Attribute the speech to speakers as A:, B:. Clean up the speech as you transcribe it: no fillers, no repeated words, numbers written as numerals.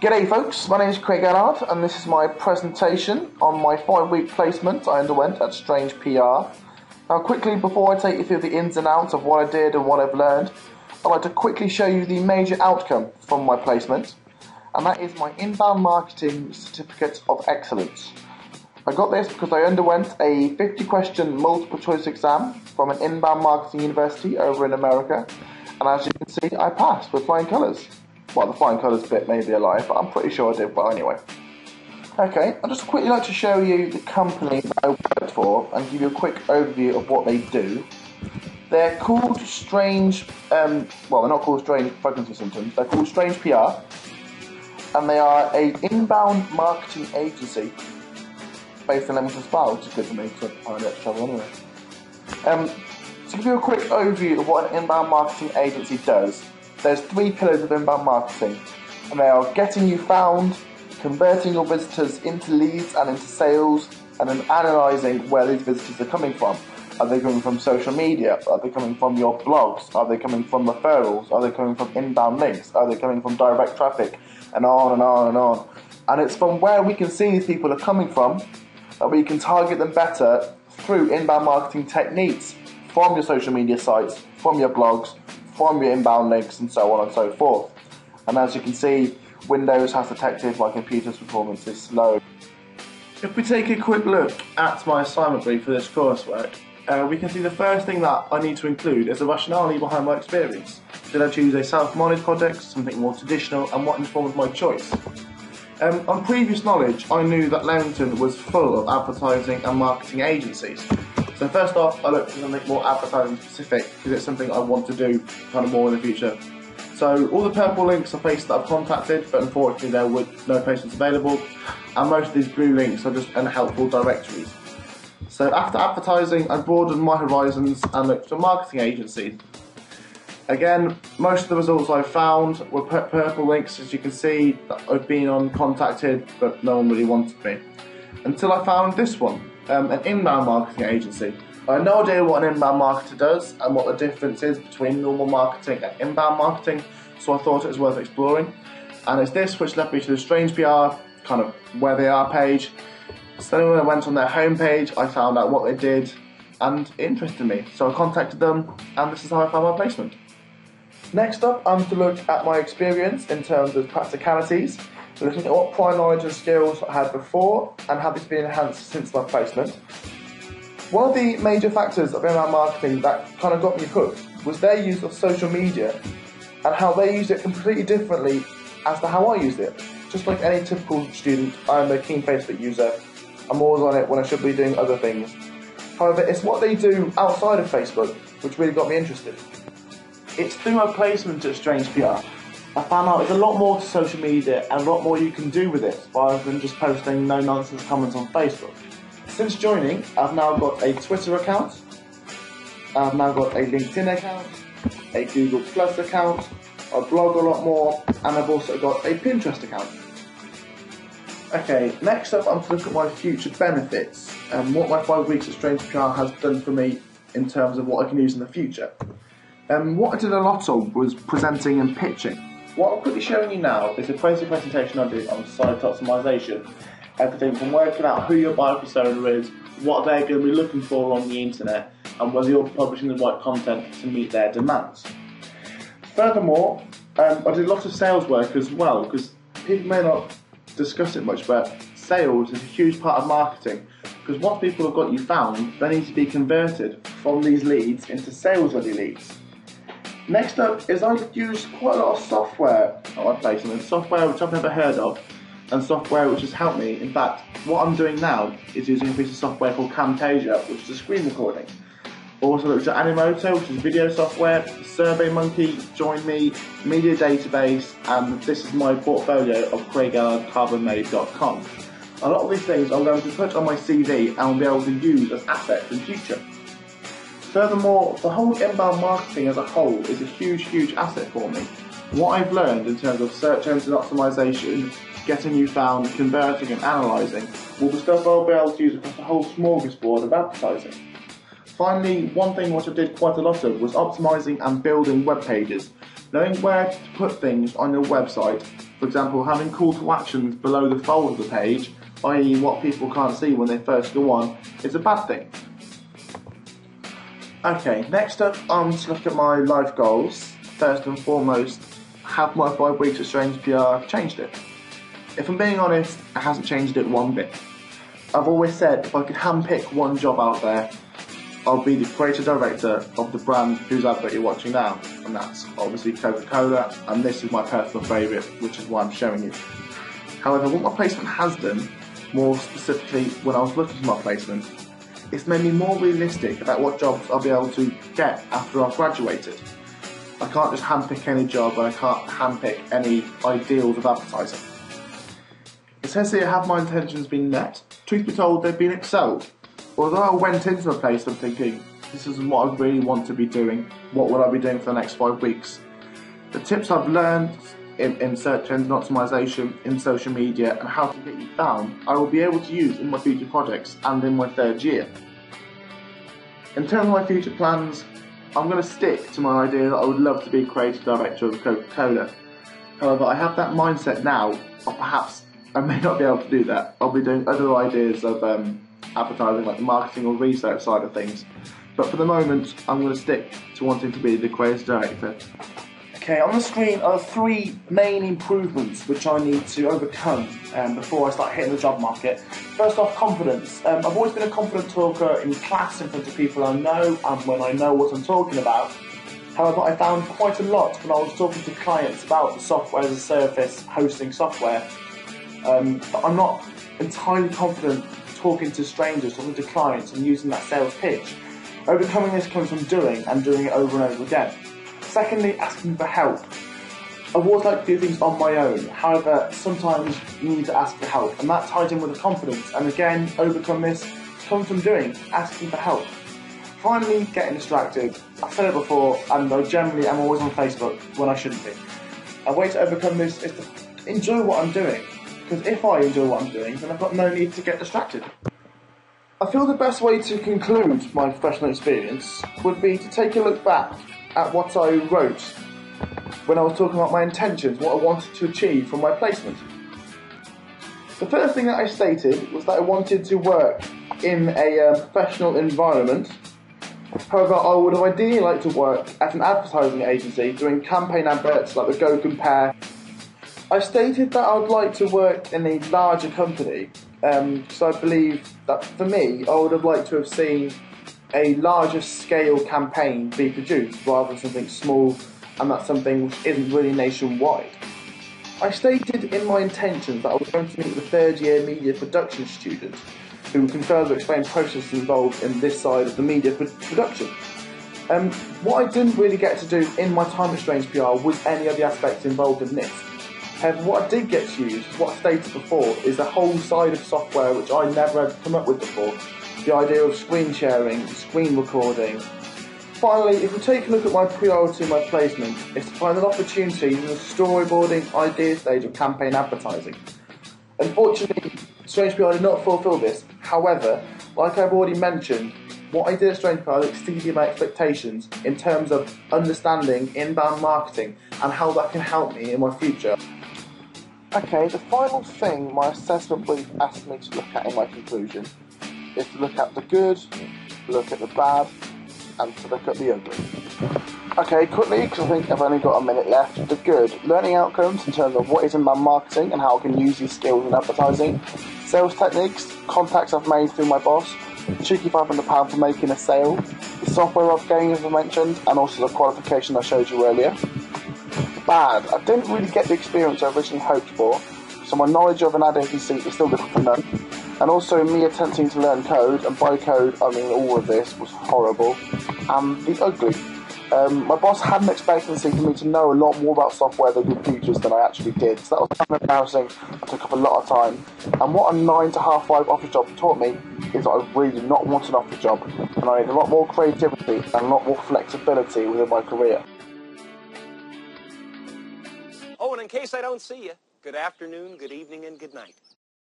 A: G'day folks, my name is Craig Ellard and this is my presentation on my 5-week placement I underwent at Strange PR. Now quickly, before I take you through the ins and outs of what I did and what I've learned, I'd like to quickly show you the major outcome from my placement, and that is my Inbound Marketing Certificate of Excellence. I got this because I underwent a 50-question multiple choice exam from an inbound marketing university over in America, and as you can see, I passed with flying colours. Well, the flying colours bit may be a lie, but I'm pretty sure I did well anyway. Okay, I'd just quickly like to show you the company that I worked for and give you a quick overview of what they do. They're called Strange, well, they're not called Strange Pregnancy Symptoms, they're called Strange PR, and they are an inbound marketing agency based in Leamington Spa, which is good for me because I find it to travel anyway. To give you a quick overview of what an inbound marketing agency does, there's 3 pillars of inbound marketing, and they are getting you found, converting your visitors into leads and into sales, and then analysing where these visitors are coming from. Are they coming from social media? Are they coming from your blogs? Are they coming from referrals? Are they coming from inbound links? Are they coming from direct traffic? And on and on and on. And it's from where we can see these people are coming from that we can target them better through inbound marketing techniques from your social media sites, from your blogs, from your inbound links, and so on and so forth. And as you can see, Windows has detected my computer's performance is slow. If we take a quick look at my assignment brief for this coursework, we can see the first thing that I need to include is the rationale behind my experience. Did I choose a self-managed project, something more traditional, and what informed my choice? On previous knowledge, I knew that Leamington was full of advertising and marketing agencies. So first off, I looked for something more advertising specific because it's something I want to do kind of more in the future. So all the purple links are places that I've contacted, but unfortunately there were no placements available, and most of these blue links are just unhelpful directories. So after advertising, I broadened my horizons and looked for marketing agencies. Again, most of the results I found were purple links, as you can see, that I've been contacted, but no one really wanted me. Until I found this one. An inbound marketing agency. I had no idea what an inbound marketer does and what the difference is between normal marketing and inbound marketing, so I thought it was worth exploring. And it's this which led me to the Strange PR, kind of where they are page. So then when I went on their homepage, I found out what they did and it interested me. So I contacted them, and this is how I found my placement. Next up, I'm to look at my experience in terms of practicalities, looking at what prior knowledge and skills I had before and how this has been enhanced since my placement. One of the major factors of inbound marketing that kind of got me hooked was their use of social media and how they used it completely differently as to how I used it. Just like any typical student, I'm a keen Facebook user. I'm always on it when I should be doing other things. However, it's what they do outside of Facebook which really got me interested. It's through my placement at Strange PR I found out there's a lot more to social media and a lot more you can do with it rather than just posting no-nonsense comments on Facebook. Since joining, I've now got a Twitter account, I've now got a LinkedIn account, a Google Plus account, I blog a lot more, and I've also got a Pinterest account. Okay, next up I'm to look at my future benefits and what my 5 weeks at Strange PR has done for me in terms of what I can use in the future. What I did a lot of was presenting and pitching. What I'm quickly showing you now is a basic presentation I did on site optimization. Everything from working out who your buyer persona is, what they're going to be looking for on the internet, and whether you're publishing the right content to meet their demands. Furthermore, I did a lot of sales work as well, because people may not discuss it much, but sales is a huge part of marketing. Because once people have got you found, they need to be converted from these leads into sales-ready leads. Next up is I've used quite a lot of software at my placement, software which I've never heard of, and software which has helped me. In fact, what I'm doing now is using a piece of software called Camtasia, which is a screen recording. Also looked at Animoto, which is video software, SurveyMonkey, JoinMe, Media Database, and this is my portfolio of CraigEllardCarbonMade.com. A lot of these things I'm going to put on my CV and will be able to use as assets in future. Furthermore, the whole inbound marketing as a whole is a huge asset for me. What I've learned in terms of search engine optimization, getting you found, converting and analysing will be stuff I'll be able to use across the whole smorgasbord of advertising. Finally, one thing which I did quite a lot of was optimizing and building web pages, Knowing where to put things on your website, for example, having call to actions below the fold of the page, i.e. what people can't see when they first go on, is a bad thing. Okay, next up, to look at my life goals. First and foremost, have my 5 weeks of Strange PR changed it? If I'm being honest, it hasn't changed it one bit. I've always said if I could handpick one job out there, I'll be the creative director of the brand whose advert you're watching now, and that's obviously Coca-Cola, and this is my personal favourite, which is why I'm showing you. However, what my placement has done, more specifically when I was looking for my placement, it's made me more realistic about what jobs I'll be able to get after I've graduated. I can't just handpick any job, and I can't handpick any ideals of advertising. It says here, have my intentions been met? Truth be told, they've been excelled. Although I went into the placement thinking, this isn't what I really want to be doing, what will I be doing for the next 5 weeks? The tips I've learned in search engine optimization, in social media, and how to get you found, I will be able to use in my future projects and in my 3rd year. In terms of my future plans, I'm going to stick to my idea that I would love to be creative director of Coca-Cola. However, I have that mindset now, or perhaps I may not be able to do that. I'll be doing other ideas of advertising, like the marketing or research side of things. But for the moment, I'm going to stick to wanting to be the creative director. Okay, on the screen are 3 main improvements which I need to overcome before I start hitting the job market. First off, confidence. I've always been a confident talker in class, in front of people I know, and when I know what I'm talking about. However, I found quite a lot when I was talking to clients about the software as a service, hosting software. But I'm not entirely confident talking to strangers, talking to clients and using that sales pitch. Overcoming this comes from doing it over and over again. Secondly, asking for help. I've always liked to do things on my own, however, sometimes you need to ask for help, and that ties in with the confidence, and again, overcome this comes from asking for help. Finally, getting distracted. I've said it before, and I generally am always on Facebook when I shouldn't be. A way to overcome this is to enjoy what I'm doing. Because if I enjoy what I'm doing, then I've got no need to get distracted. I feel the best way to conclude my professional experience would be to take a look back at what I wrote when I was talking about my intentions, what I wanted to achieve from my placement. The first thing that I stated was that I wanted to work in a professional environment. However, I would have ideally liked to work at an advertising agency doing campaign adverts like the Go Compare. I stated that I would like to work in a larger company, so I believe that for me, I would have liked to have seen a larger scale campaign be produced rather than something small, and that's something which isn't really nationwide. I stated in my intentions that I was going to meet the 3rd year media production student who can further explain processes involved in this side of the media production. What I didn't really get to do in my time at Strange PR was any of the aspects involved in this. However, what I did get to use, what I stated before, is the whole side of software which I never had come up with before. The idea of screen sharing, screen recording. Finally, if we take a look at my priority in my placement, it's to find an opportunity in the storyboarding idea stage of campaign advertising. Unfortunately, Strange PR did not fulfil this. However, like I've already mentioned, what I did at Strange PR exceeded my expectations in terms of understanding inbound marketing and how that can help me in my future. Okay, the final thing my assessment brief asked me to look at in my conclusion is to look at the good, look at the bad, and to look at the ugly. Okay, quickly, because I think I've only got a minute left. The good, learning outcomes in terms of what is inbound marketing and how I can use these skills in advertising. Sales techniques, contacts I've made through my boss, cheeky £500 for making a sale, the software I've gained as I mentioned, and also the qualification I showed you earlier. Bad, I didn't really get the experience I originally hoped for, so my knowledge of an ad agency is still little to none. And also me attempting to learn code, and by code I mean all of this, was horrible. And the ugly. My boss had an expectancy for me to know a lot more about software, the good features, than I actually did. So that was kind of embarrassing. It took up a lot of time. And what a 9 to half 5 office job taught me is that I really do not want an office job. And I need a lot more creativity and a lot more flexibility within my career.
B: Oh, and in case I don't see you, good afternoon, good evening, and good night.